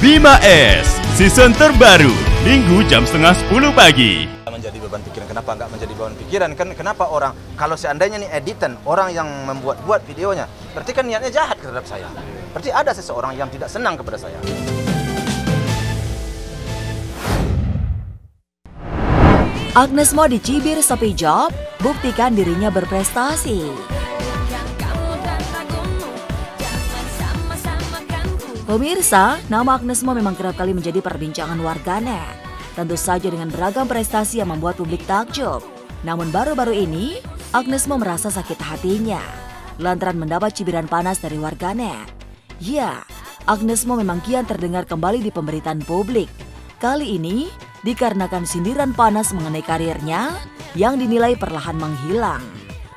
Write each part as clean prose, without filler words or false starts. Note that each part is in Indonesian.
Bima S, season terbaru, Minggu jam 9:30 pagi. Menjadi beban pikiran, kenapa nggak menjadi beban pikiran? Kenapa orang, kalau seandainya nih editan, orang yang membuat videonya, berarti kan niatnya jahat terhadap saya. Berarti ada seseorang yang tidak senang kepada saya. Agnes Mo dicibir sepi job, buktikan dirinya berprestasi. Pemirsa, nama Agnes Mo memang kerap kali menjadi perbincangan warganet. Tentu saja dengan beragam prestasi yang membuat publik takjub. Namun baru-baru ini, Agnes Mo merasa sakit hatinya lantaran mendapat cibiran panas dari warganet. Ya, Agnes Mo memang kian terdengar kembali di pemberitaan publik. Kali ini, dikarenakan sindiran panas mengenai karirnya yang dinilai perlahan menghilang.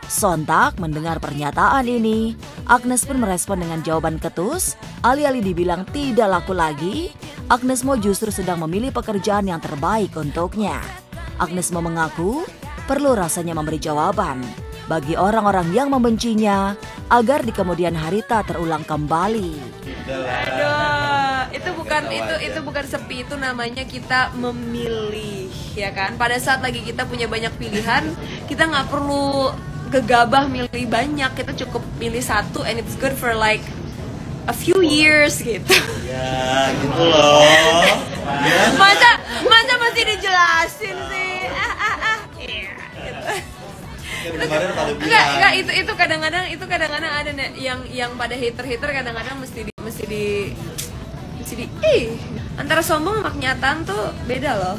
Sontak mendengar pernyataan ini, Agnes pun merespon dengan jawaban ketus, alih-alih dibilang tidak laku lagi, Agnes Mo justru sedang memilih pekerjaan yang terbaik untuknya. Agnes Mo mengaku perlu rasanya memberi jawaban bagi orang-orang yang membencinya agar di kemudian hari tak terulang kembali. Aduh, itu bukan sepi, itu namanya kita memilih, ya kan? Pada saat lagi kita punya banyak pilihan, kita nggak perlu gegabah milih banyak, kita cukup milih satu and it's good for like a few years gitu. Ya, gitu loh. Masa masih dijelasin sih? Iya, gitu. Enggak, itu kadang-kadang ada yang pada hater kadang-kadang mesti di antara sombong sama kenyataan tuh beda loh.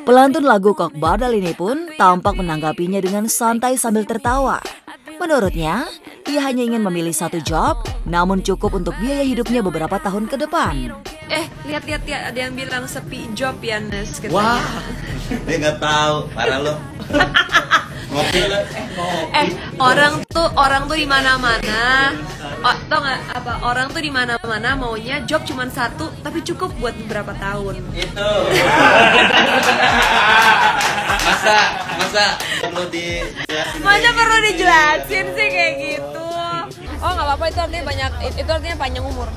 Pelantun lagu Kok Badal ini pun tampak menanggapinya dengan santai sambil tertawa. Menurutnya, ia hanya ingin memilih satu job, namun cukup untuk biaya hidupnya beberapa tahun ke depan. Lihat ada yang bilang sepi job ya, Nes. Wah, dia nggak tahu, parah lo. Ngopi lah. Orang tuh di mana-mana. Tau nggak apa? Orang tuh di mana-mana maunya job cuma satu, tapi cukup buat beberapa tahun. Itu. Masa perlu dijelasin sih kayak gitu. Oh nggak apa-apa, itu artinya panjang umur.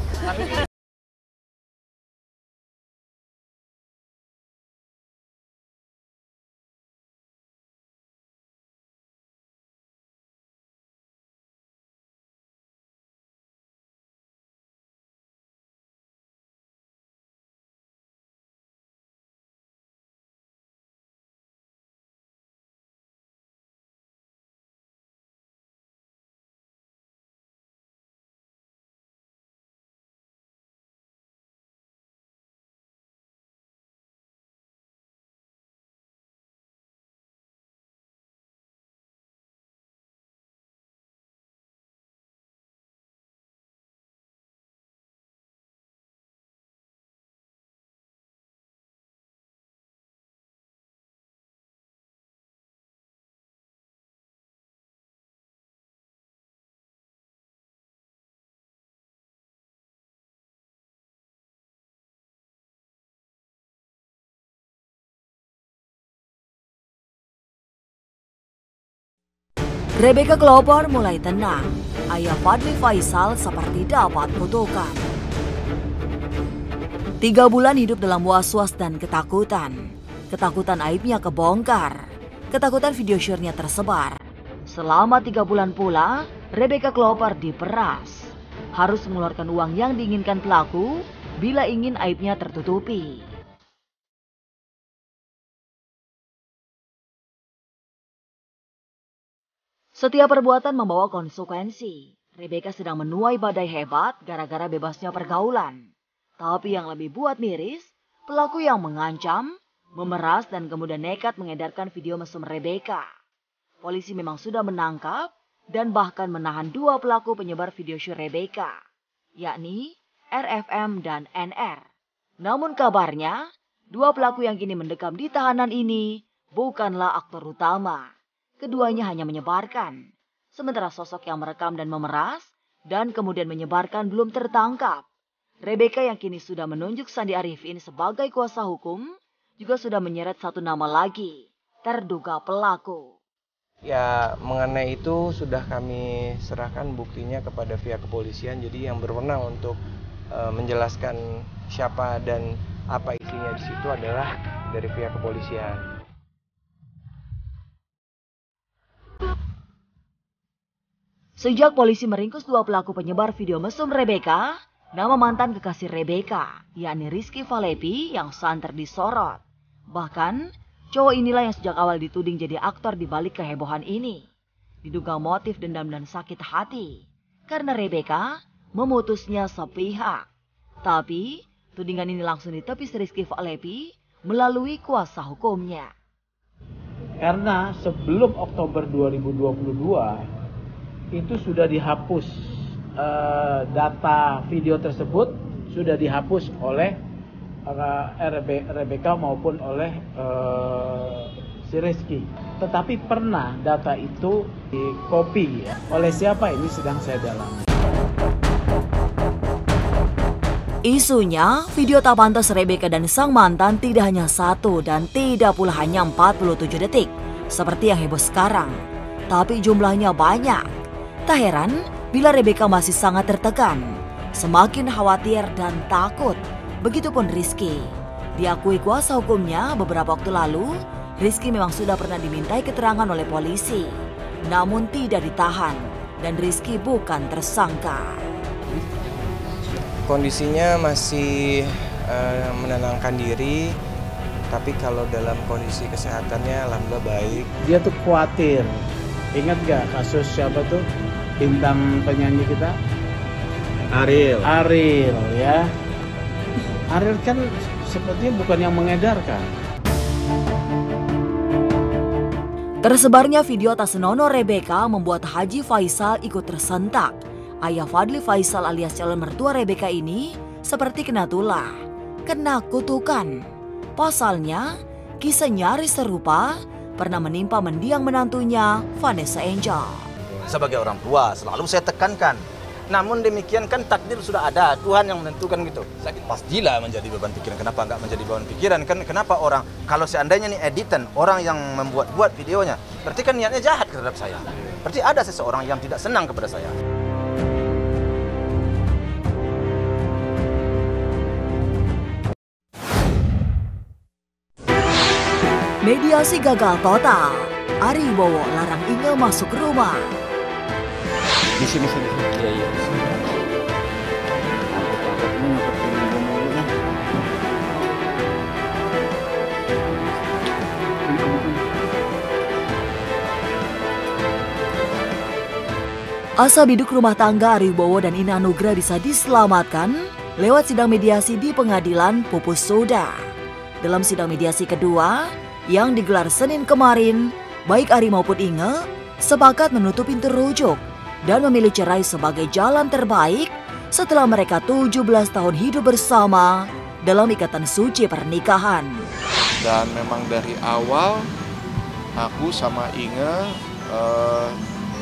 Rebecca Klopper mulai tenang. Ayah Fadly Faisal seperti dapat kutukan. 3 bulan hidup dalam was-was dan ketakutan. Ketakutan aibnya kebongkar. Ketakutan video share-nya tersebar. Selama 3 bulan pula, Rebecca Klopper diperas. Harus mengeluarkan uang yang diinginkan pelaku bila ingin aibnya tertutupi. Setiap perbuatan membawa konsekuensi. Rebecca sedang menuai badai hebat gara-gara bebasnya pergaulan. Tapi yang lebih buat miris, pelaku yang mengancam, memeras dan kemudian nekat mengedarkan video mesum Rebecca. Polisi memang sudah menangkap dan bahkan menahan 2 pelaku penyebar video shoot Rebecca, yakni RFM dan NR. Namun kabarnya, 2 pelaku yang kini mendekam di tahanan ini bukanlah aktor utama. Keduanya hanya menyebarkan, sementara sosok yang merekam dan memeras dan kemudian menyebarkan belum tertangkap. Rebecca yang kini sudah menunjuk Sandi Arifin sebagai kuasa hukum juga sudah menyeret 1 nama lagi, terduga pelaku. Ya, mengenai itu sudah kami serahkan buktinya kepada pihak kepolisian. Jadi yang berwenang untuk menjelaskan siapa dan apa isinya di situ adalah dari pihak kepolisian. Sejak polisi meringkus 2 pelaku penyebar video mesum Rebecca, nama mantan kekasih Rebecca, yakni Rizky Falepi yang santer disorot. Bahkan, cowok inilah yang sejak awal dituding jadi aktor di balik kehebohan ini. Diduga motif dendam dan sakit hati, karena Rebecca memutusnya sepihak. Tapi, tudingan ini langsung ditepis Rizky Falepi melalui kuasa hukumnya. Karena sebelum Oktober 2022, itu sudah dihapus, data video tersebut sudah dihapus oleh Rebecca maupun oleh si Rizky. Tetapi pernah data itu di-copy ya. Oleh siapa ini sedang saya dalami. Isunya, video tak pantas Rebecca dan sang mantan tidak hanya 1 dan tidak pula hanya 47 detik, seperti yang heboh sekarang. Tapi jumlahnya banyak. Tak heran bila Rebecca masih sangat tertekan, semakin khawatir dan takut. Begitupun Rizky. Diakui kuasa hukumnya beberapa waktu lalu, Rizky memang sudah pernah dimintai keterangan oleh polisi, namun tidak ditahan dan Rizky bukan tersangka. Kondisinya masih menenangkan diri, tapi kalau dalam kondisi kesehatannya alhamdulillah baik. Dia tuh khawatir. Ingat gak kasus siapa tuh bintang penyanyi kita? Ariel ya. Ariel kan sepertinya bukan yang mengedarkan. Tersebarnya video tak senonoh Rebecca membuat Haji Faisal ikut tersentak. Ayah Fadli Faisal alias calon mertua Rebecca ini seperti kena tulah, kena kutukan. Pasalnya, kisah nyaris serupa pernah menimpa mendiang menantunya, Vanessa Angel. Sebagai orang tua selalu saya tekankan. Namun demikian kan takdir sudah ada, Tuhan yang menentukan gitu. Pastilah menjadi beban pikiran. Kenapa nggak menjadi beban pikiran? Kan kenapa orang, kalau seandainya nih editan, orang yang membuat videonya, berarti kan niatnya jahat terhadap saya. Berarti ada seseorang yang tidak senang kepada saya. Mediasi gagal total. Ari Wibowo larang Inge masuk rumah. Di sini. Iya. Aku ngepetin ibu mulu nih. Asa biduk rumah tangga Ari Wibowo dan Ina Nugra bisa diselamatkan lewat sidang mediasi di Pengadilan Pupus Soda. Dalam sidang mediasi kedua yang digelar Senin kemarin, baik Ari maupun Inge sepakat menutup pintu rujuk dan memilih cerai sebagai jalan terbaik setelah mereka 17 tahun hidup bersama dalam ikatan suci pernikahan. Dan memang dari awal aku sama Inge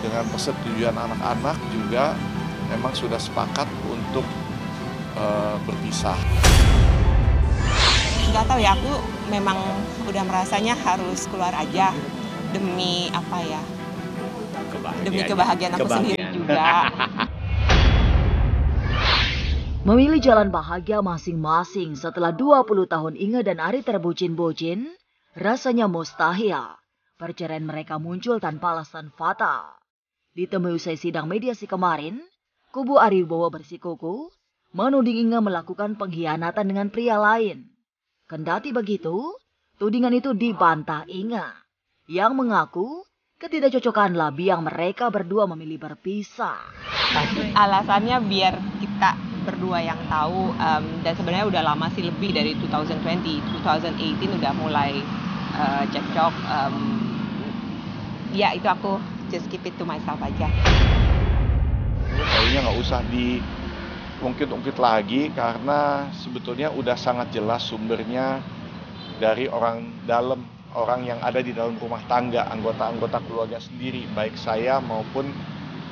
dengan persetujuan anak-anak juga memang sudah sepakat untuk berpisah. Nggak tahu ya, aku memang udah merasanya harus keluar aja demi apa ya? Demi kebahagiaan aku sendiri juga. Memilih jalan bahagia masing-masing setelah 20 tahun Inge dan Ari terbucin-bucin, rasanya mustahil perceraian mereka muncul tanpa alasan fatal. Ditemui usai sidang mediasi kemarin, kubu Ari Wibowo bersikuku menuding Inge melakukan pengkhianatan dengan pria lain. Kendati begitu, tudingan itu dibantah Inge yang mengaku ketidakcocokan biang mereka berdua memilih berpisah. Alasannya biar kita berdua yang tahu, dan sebenarnya udah lama sih, lebih dari 2018 udah mulai cekcok. Ya itu aku just keep it to myself aja. Kayaknya nggak usah diungkit-ungkit lagi karena sebetulnya udah sangat jelas sumbernya dari orang dalam, orang yang ada di dalam rumah tangga, anggota-anggota keluarga sendiri, baik saya maupun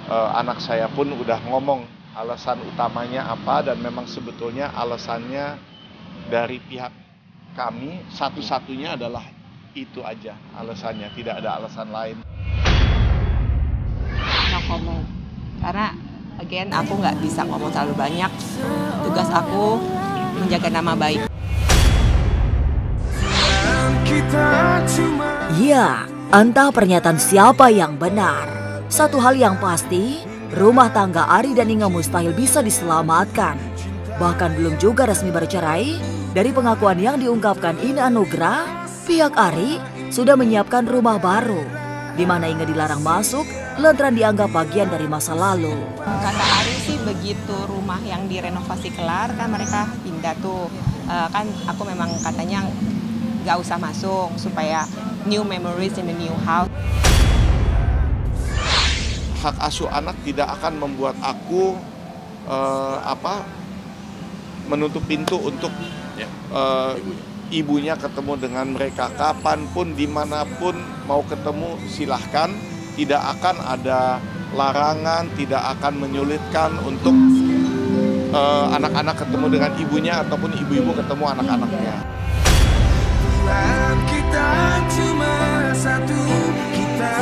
anak saya pun udah ngomong alasan utamanya apa, dan memang sebetulnya alasannya dari pihak kami satu-satunya adalah Itu aja alasannya, tidak ada alasan lain. No comment. Karena again aku nggak bisa ngomong terlalu banyak. Tugas aku menjaga nama baik. Ya, entah pernyataan siapa yang benar. Satu hal yang pasti, rumah tangga Ari dan Inge mustahil bisa diselamatkan. Bahkan belum juga resmi bercerai, dari pengakuan yang diungkapkan Ine Anugrah, pihak Ari sudah menyiapkan rumah baru, di mana Inge dilarang masuk lantaran dianggap bagian dari masa lalu. Kata Ari sih begitu rumah yang direnovasi kelar kan mereka pindah tuh. Kan aku memang katanya nggak usah masuk supaya new memories in the new house. Hak asuh anak tidak akan membuat aku menutup pintu untuk ibunya ketemu dengan mereka kapanpun, dimanapun mau ketemu silahkan. Tidak akan ada larangan, tidak akan menyulitkan untuk anak-anak ketemu dengan ibunya ataupun ibu-ibu ketemu anak-anaknya. Kita cuma satu, kita